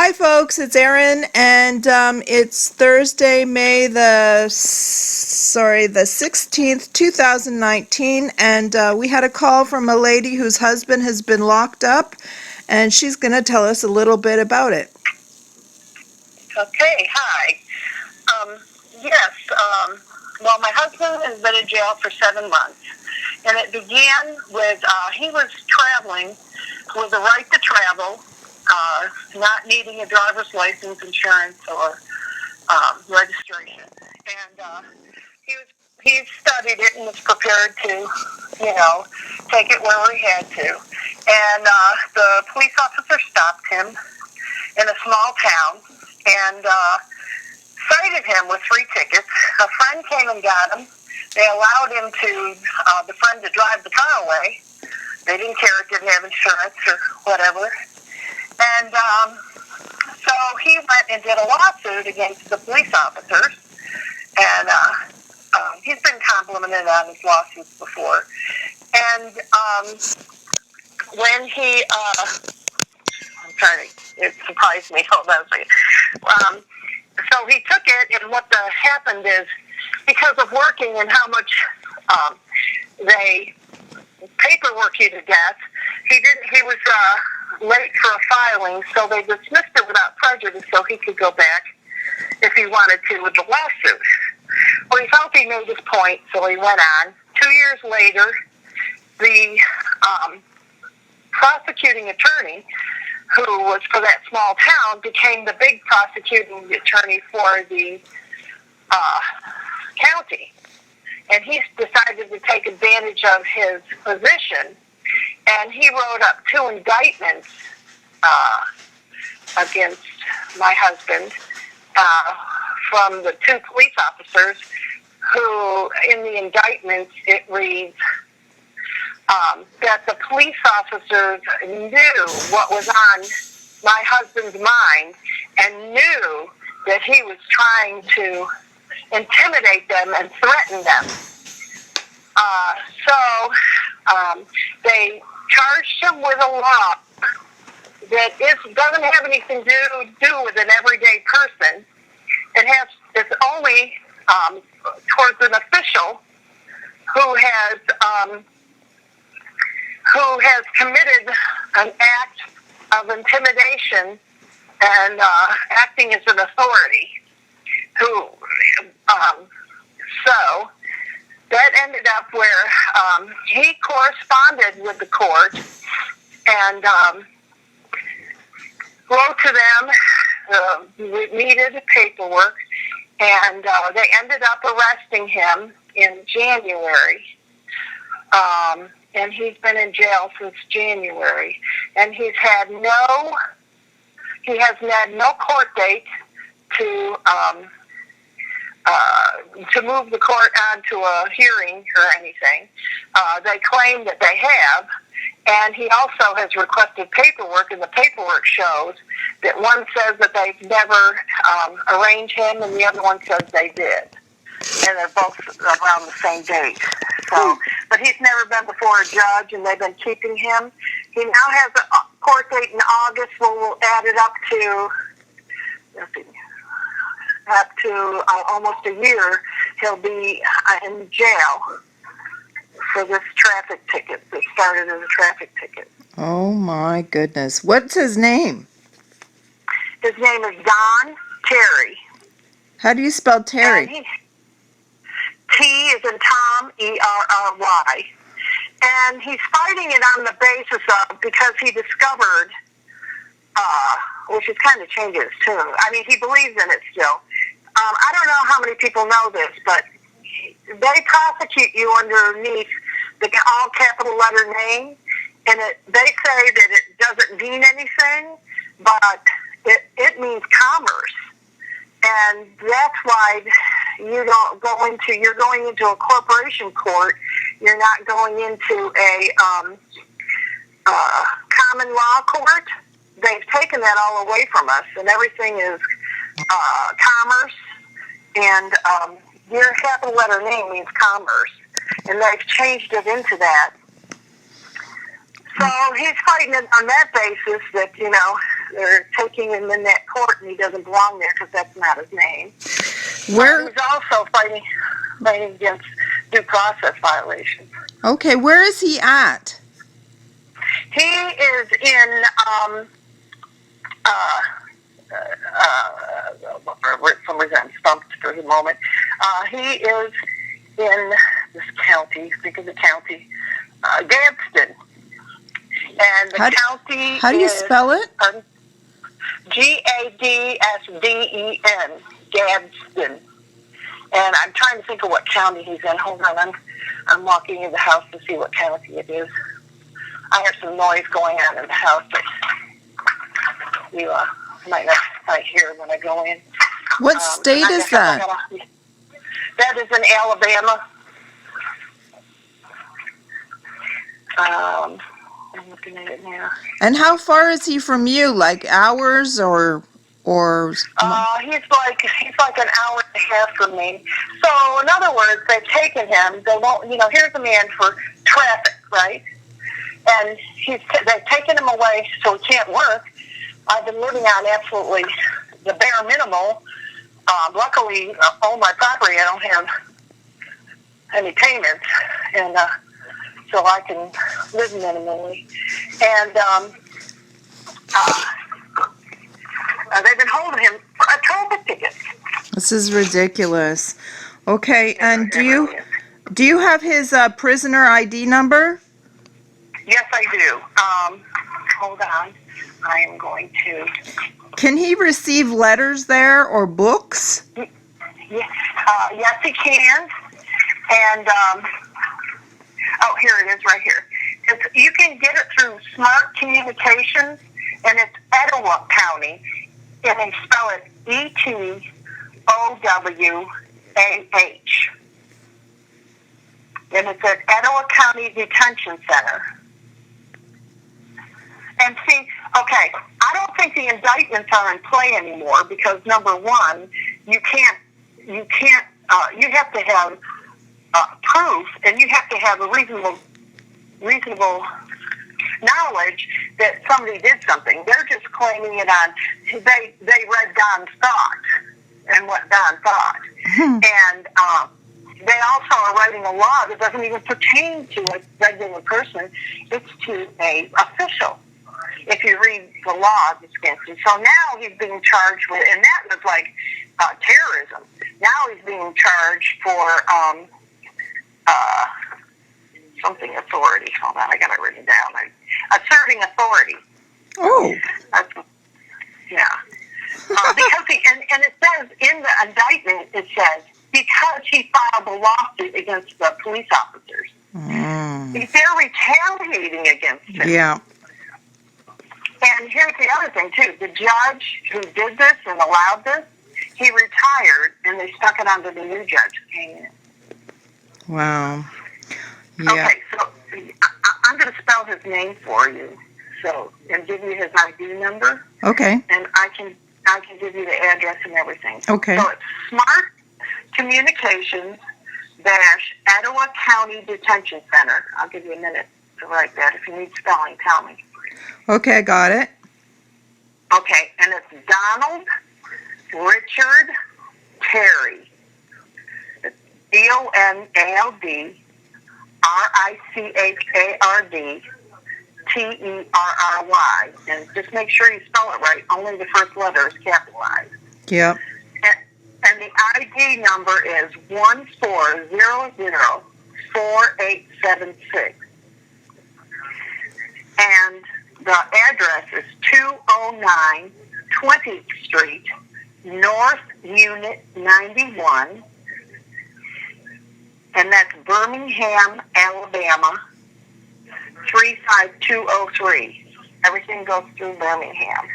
Hi, folks. It's Erin, and it's Thursday, the 16th, 2019, and we had a call from a lady whose husband has been locked up, and she's going to tell us a little bit about it. Okay, hi. Yes, well, my husband has been in jail for 7 months, and it began with, he was traveling with the right to travel, not needing a driver's license, insurance, or registration. And he studied it and was prepared to, take it where he had to. And the police officer stopped him in a small town and cited him with 3 tickets. A friend came and got him. They allowed him the friend to drive the car away. They didn't care, it didn't have insurance or whatever. And so he went and did a lawsuit against the police officers. And he's been complimented on his lawsuits before. And when he, it surprised me, hold on a second. So he took it, and what happened is, because of working and how much they paperwork you to death, he was late for a filing, so they dismissed it without prejudice so he could go back if he wanted to with the lawsuit. Well, he felt he made his point, so he went on. 2 years later, the prosecuting attorney, who was for that small town, became the big prosecuting attorney for the county. And he decided to take advantage of his position, and he wrote up 2 indictments against my husband from the 2 police officers who, in the indictments, it reads that the police officers knew what was on my husband's mind and knew that he was trying to intimidate them and threaten them. So they charged him with a law that doesn't have anything to do with an everyday person. It's only towards an official who has committed an act of intimidation and acting as an authority. So that ended up where he corresponded with the court and wrote to them, needed paperwork, and they ended up arresting him in January. And he's been in jail since January, and he has had no court date to move the court on to a hearing or anything. They claim that they have, and he also has requested paperwork, and the paperwork shows that one says that they've never arranged him, and the other one says they did. And they're both around the same date. So, but he's never been before a judge, and they've been keeping him. He now has a court date in August. We'll add it up to almost a year. He'll be in jail for this traffic ticket that started as a traffic ticket. Oh, my goodness. What's his name? His name is Don Terry. How do you spell Terry? T is in Tom, E-R-R-Y. And he's fighting it on the basis of, because he discovered, which is kind of changing his tune. I mean, he believes in it still. I don't know how many people know this, but they prosecute you underneath the all capital letter name, and they say that it doesn't mean anything, but it means commerce. And that's why you're going into a corporation court. You're not going into a common law court. They've taken that all away from us, and everything is commerce, and your capital letter name means commerce, and they've changed it into that. So he's fighting it on that basis that, they're taking him in that court, and he doesn't belong there because that's not his name. Where? He's also fighting against due process violations. Okay, where is he at? He is in for some reason I'm stumped for the moment. He is in this county. Think of the county, Gadsden, and the county. How do you spell it? Gadsden, Gadsden. And I'm trying to think of what county he's in. Hold on, I'm walking in the house to see what county it is. I have some noise going on in the house that you might not hear when I go in. What state is that? That is in Alabama. I'm looking at it now. And how far is he from you? Like hours or? He's like an hour and a half from me. So in other words, they've taken him. They won't. Here's a man for traffic, right? And they've taken him away, so he can't work. I've been living on absolutely the bare minimal. Luckily, all my property, I don't have any payments, and so I can live minimally. And they've been holding him for a traffic ticket. This is ridiculous. Okay, and do you have his prisoner ID number? Yes, I do. Hold on. I am going to. Can he receive letters there or books? Yes, he can. And here it is, right here. You can get it through Smart Communications, and it's Etowah County, and they spell it ETOWAH. And it's at Etowah County Detention Center. And see, okay, I don't think the indictments are in play anymore because number one, you have to have proof, and you have to have a reasonable knowledge that somebody did something. They're just claiming it on. They read Don's thoughts and what Don thought, and they also are writing a law that doesn't even pertain to a regular person. It's to a official. If you read the law against him. So now he's being charged with, and that was like terrorism. Now he's being charged for something authority. Hold on, I got it written down. Asserting authority. Oh. Yeah. Because and it says in the indictment, it says, because he filed a lawsuit against the police officers. They're retaliating against him. Yeah. And here's the other thing, too. The judge who did this and allowed this, he retired, and they stuck it under the new judge who came in. Wow. Yeah. Okay, so I'm going to spell his name for you, and give you his ID number. Okay. And I can give you the address and everything. Okay. So it's Smart Communications Etowah County Detention Center. I'll give you a minute to write that. If you need spelling, tell me. Okay, I got it. Okay, and it's Donald Richard Terry. It's DonaldRichard Terry. And just make sure you spell it right. Only the first letter is capitalized. Yep. And the ID number is 14004876. And the address is 209 20th Street, North Unit 91, and that's Birmingham, Alabama, 35203. Everything goes through Birmingham.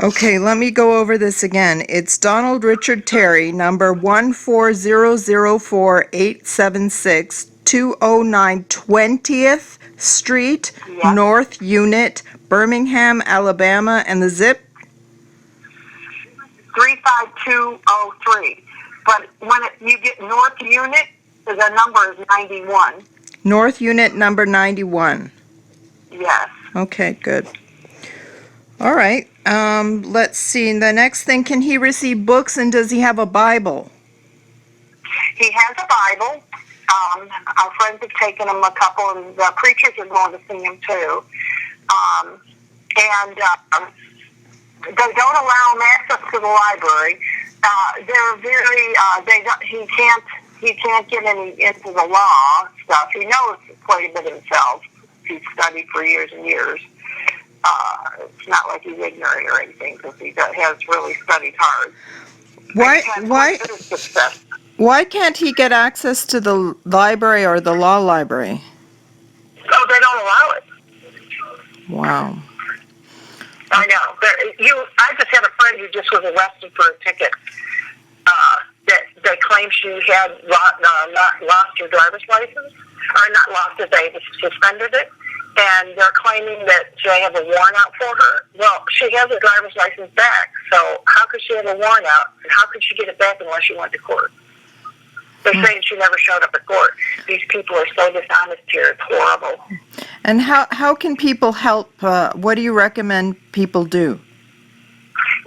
Okay, let me go over this again. It's Donald Richard Terry, number 1404876, 209 20th Street, Yep. North Unit, Birmingham, Alabama, and the zip? 35203. But when you get North Unit, the number is 91. North Unit number 91. Yes. Okay, good. All right. Let's see. The next thing, can he receive books and does he have a Bible? He has a Bible. Our friends have taken him a couple, and the preachers are going to see him too. And they don't allow him access to the library. They're very. He can't get any into the law stuff. He knows quite a bit himself. He's studied for years and years. It's not like he's ignorant or anything, because he has really studied hard. Why can't he get access to the library or the law library? Oh, they don't allow it. Wow. I know. I just had a friend who just was arrested for a ticket. That claimed she had not lost her driver's license, or not lost it, they suspended it, and they're claiming that they have a warrant out for her. Well, she has her driver's license back, so how could she have a warrant out, and how could she get it back unless she went to court? They're saying she never showed up at court. These people are so dishonest here, it's horrible. And how can people help? What do you recommend people do?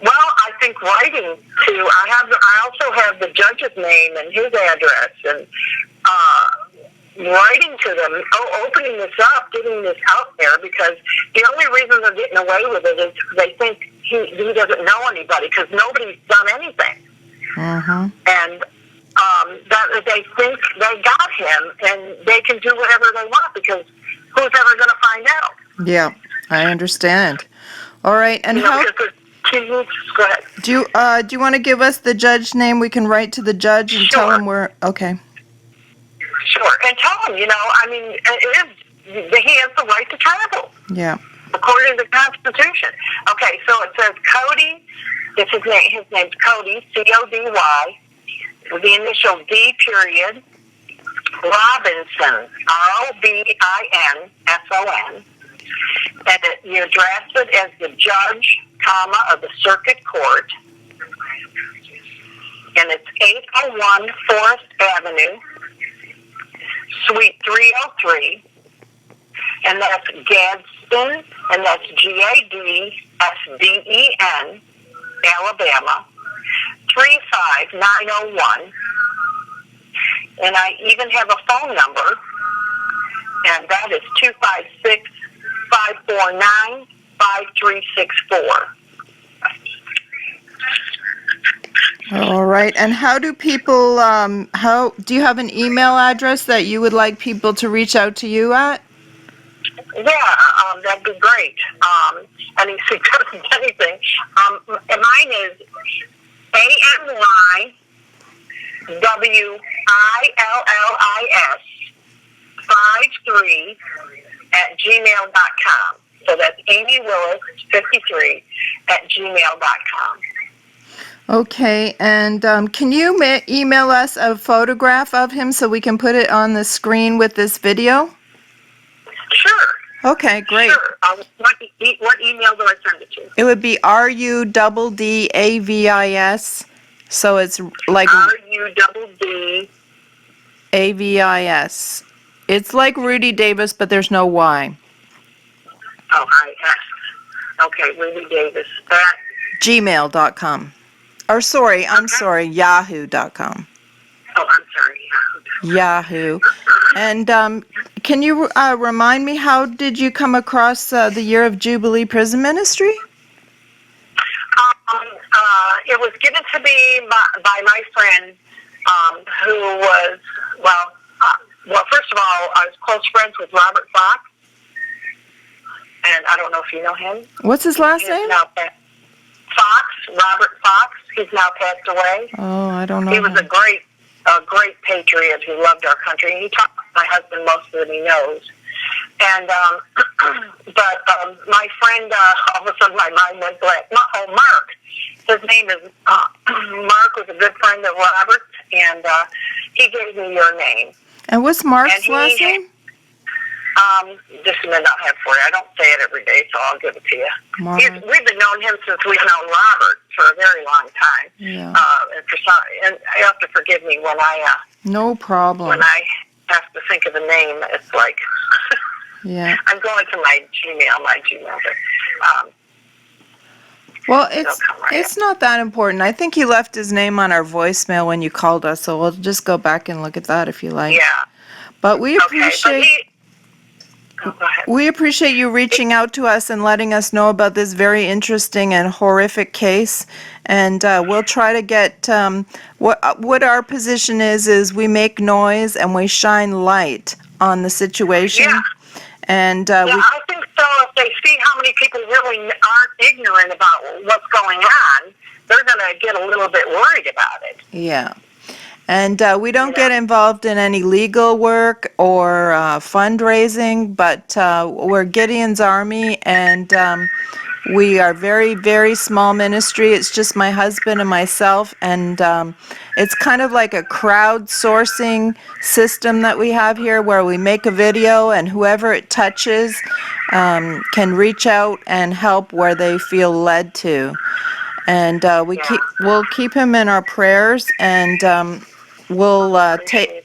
Well, I think writing to. I also have the judge's name and his address, and writing to them, opening this up, getting this out there, because the only reason they're getting away with it is they think he doesn't know anybody, because nobody's done anything. Mm-hmm. And that they think they got him, and they can do whatever they want, because who's ever going to find out? Yeah, I understand. All right, and how? Go ahead. Do you want to give us the judge's name? We can write to the judge and tell him we're okay. Sure, and tell him, he has the right to travel. Yeah. According to the Constitution. Okay, so it says Cody. It's his name. His name's Cody, C-O-D-Y, with the initial D period. Robinson, R-O-B-I-N-S-O-N. And you address it as the judge, of the circuit court. And it's 801 Forrest Avenue, Suite 303. And that's Gadsden, and that's Gadsden, Alabama, 35901. And I even have a phone number, and that is 256-549-5364. All right. And how do people, do you have an email address that you would like people to reach out to you at? Yeah, that'd be great. Any suggestions, anything. And mine is AMYWILLIS53@gmail.com. So that's amywillis53@gmail.com. Okay, and can you email us a photograph of him so we can put it on the screen with this video? Sure. Okay, great. Sure. What email do I send it to? It would be RUDDAVIS, so it's like RUDD AVIS. It's like Rudy Davis, but there's no Y. Oh, I-S. Okay, Rudy Davis at gmail.com. Or sorry, I'm sorry, yahoo.com. Oh, I'm sorry, Yahoo. And can you remind me, how did you come across the Year of Jubilee Prison Ministry? It was given to me by my friend, who was, well, first of all, I was close friends with Robert Fox, and I don't know if you know him. What's his last name? Robert Fox. He's now passed away. Oh, I don't know. He was a great patriot who loved our country. He taught my husband most of it he knows. And, but my friend, all of a sudden my mind went blank. Oh, Mark. His name is, Mark was a good friend of Robert's, and he gave me your name. And what's Mark's last name? Just a minute, I'll have for you. I don't say it every day, so I'll give it to you. Mark. We've been knowing him since we've known Robert for a very long time. Yeah. And you have to forgive me when no problem. When I have to think of the name, it's like yeah. I'm going to my Gmail, but Well, It'll come right up. it's not that important. I think he left his name on our voicemail when you called us, so we'll just go back and look at that if you like. Yeah. But we Okay. But appreciate go ahead. we appreciate you reaching out to us and letting us know about this very interesting and horrific case. And we'll try to get what our position is we make noise and we shine light on the situation. Yeah. And Yeah, I think so. If they see how many people really aren't ignorant about what's going on, they're going to get a little bit worried about it. yeah. And we don't get involved in any legal work or fundraising, but we're Gideon's Army, and we are very, very small ministry. It's just my husband and myself, and it's kind of like a crowdsourcing system that we have here where we make a video, and whoever it touches can reach out and help where they feel led to. And we'll keep him in our prayers, and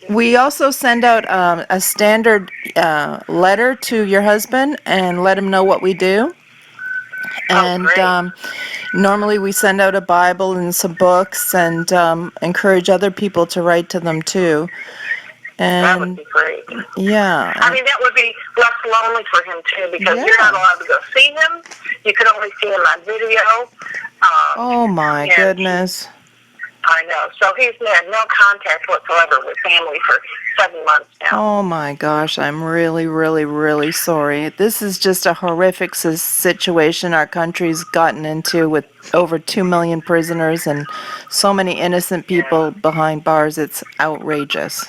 we also send out a standard letter to your husband and let him know what we do. And normally we send out a Bible and some books and encourage other people to write to them too. And that would be great. Yeah. I mean, that would be less lonely for him too, because you're not allowed to go see him. You can only see him on video. Oh my goodness. I know. So he's had no contact whatsoever with family for 7 months now. Oh my gosh, I'm really, really, really sorry. This is just a horrific situation our country's gotten into with over 2 million prisoners and so many innocent people behind bars. It's outrageous.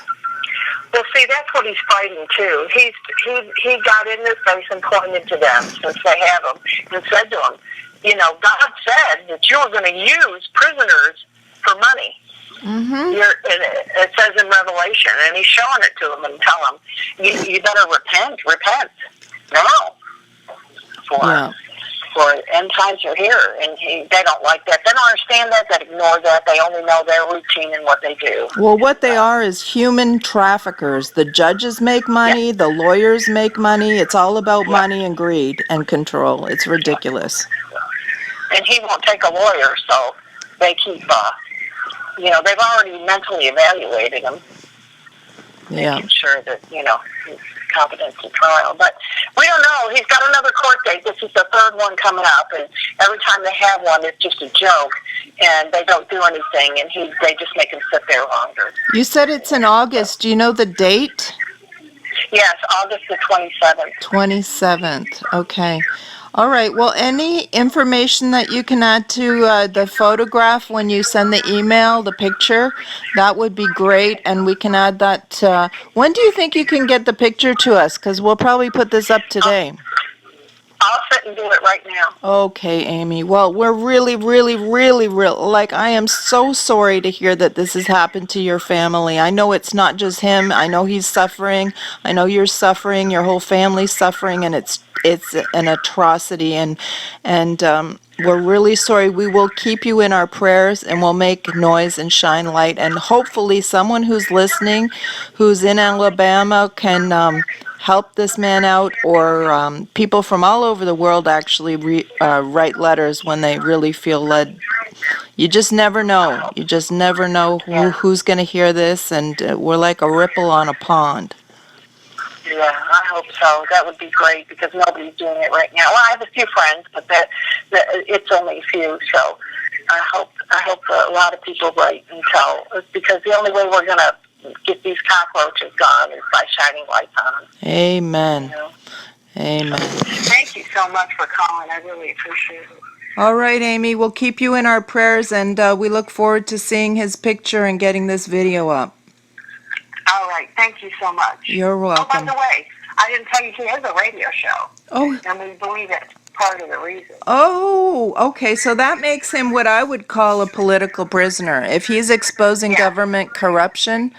Well, see, that's what he's fighting too. He got in their face and pointed to them, since they have him, and said to them, you know, God said that you were going to use prisoners for money. Mm-hmm. It says in Revelation, and he's showing it to them and tell them, you better repent now, for end times are here. And they don't like that. They don't understand that. They ignore that. They only know their routine and what they do. Well, what they are is human traffickers. The judges make money. The lawyers make money. It's all about money and greed and control. It's ridiculous. And he won't take a lawyer, so they keep, they've already mentally evaluated him. Making sure that, he's competent to trial. But we don't know. He's got another court date. This is the third one coming up, and every time they have one, it's just a joke, and they don't do anything, and they just make him sit there longer. You said it's in August. Do you know the date? Yes, August the 27th. 27th. Okay. All right. Well, any information that you can add to the photograph when you send the email, the picture, that would be great. And we can add that. When do you think you can get the picture to us? Because we'll probably put this up today. I'll sit and do it right now. Okay, Amy. Well, we're really, I am so sorry to hear that this has happened to your family. I know it's not just him. I know he's suffering. I know you're suffering. Your whole family's suffering, and it's an atrocity. And we're really sorry. We will keep you in our prayers, and we'll make noise and shine light. And hopefully, someone who's listening, who's in Alabama, can help this man out, or people from all over the world actually write letters when they really feel led. You just never know. You just never know who's going to hear this, and we're like a ripple on a pond. Yeah, I hope so. That would be great, because nobody's doing it right now. Well, I have a few friends, but it's only a few, so I hope a lot of people write and tell, because the only way we're going to get these cockroaches gone is by shining lights on them. Amen. Amen. Thank you so much for calling. I really appreciate it. All right, Amy, we'll keep you in our prayers, and we look forward to seeing his picture and getting this video up. All right. Thank you so much. You're welcome. Oh, by the way, I didn't tell you he has a radio show. Oh. And we believe it's part of the reason. Oh, okay. So that makes him what I would call a political prisoner. If he's exposing government corruption,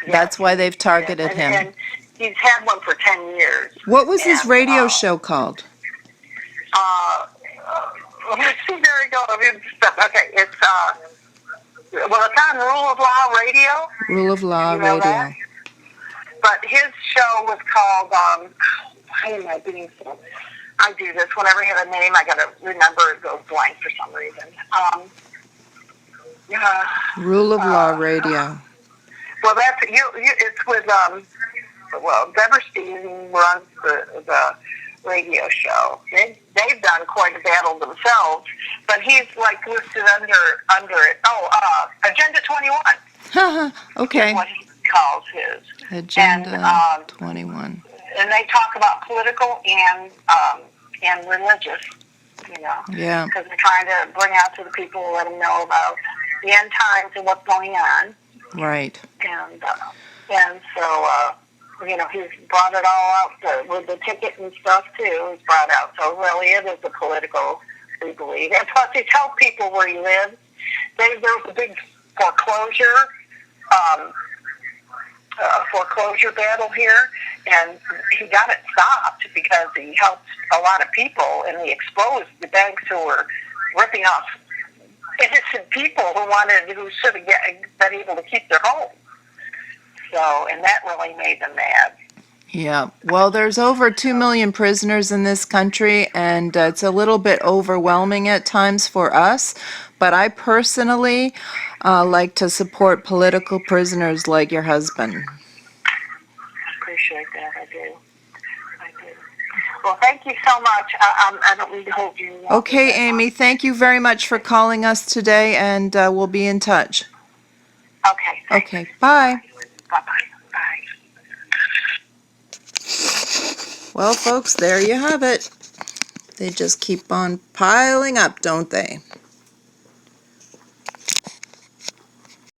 that's why they've targeted him. And he's had one for 10 years. What was his radio show called? Let's see, there we go. Okay, it's on Rule of Law Radio. Rule of Law Radio. That? But his show was called, why am I being so... I do this whenever I have a name. I got to remember it goes blank for some reason. Yeah. Rule of Law Radio. Well, that's you. It's with well, Deborah Steven runs the radio show. They've done quite a battle themselves, but he's like listed under it. Oh, Agenda 21 Okay. is what he calls his. Agenda 21. And they talk about political and religious, you know, Yeah. because they're trying to bring out to the people, let them know about the end times and what's going on. Right. And so, you know, he's brought it all out with the ticket and stuff too. He's brought out. So really, it is a political, we believe. And plus, they tell people where you live. There was a big foreclosure battle here, and he got it stopped because he helped a lot of people, and he exposed the banks who were ripping off innocent people who should have been able to keep their homes. So, and that really made them mad. Yeah. Well, there's over 2 million prisoners in this country, and it's a little bit overwhelming at times for us. But I personally like to support political prisoners like your husband. Appreciate that. I do. Well, thank you so much. I don't need to hold you. Okay, Amy, thank you very much for calling us today, and we'll be in touch. Okay. Thanks. Okay, bye. Bye-bye. Bye. Well, folks, there you have it. They just keep on piling up, don't they?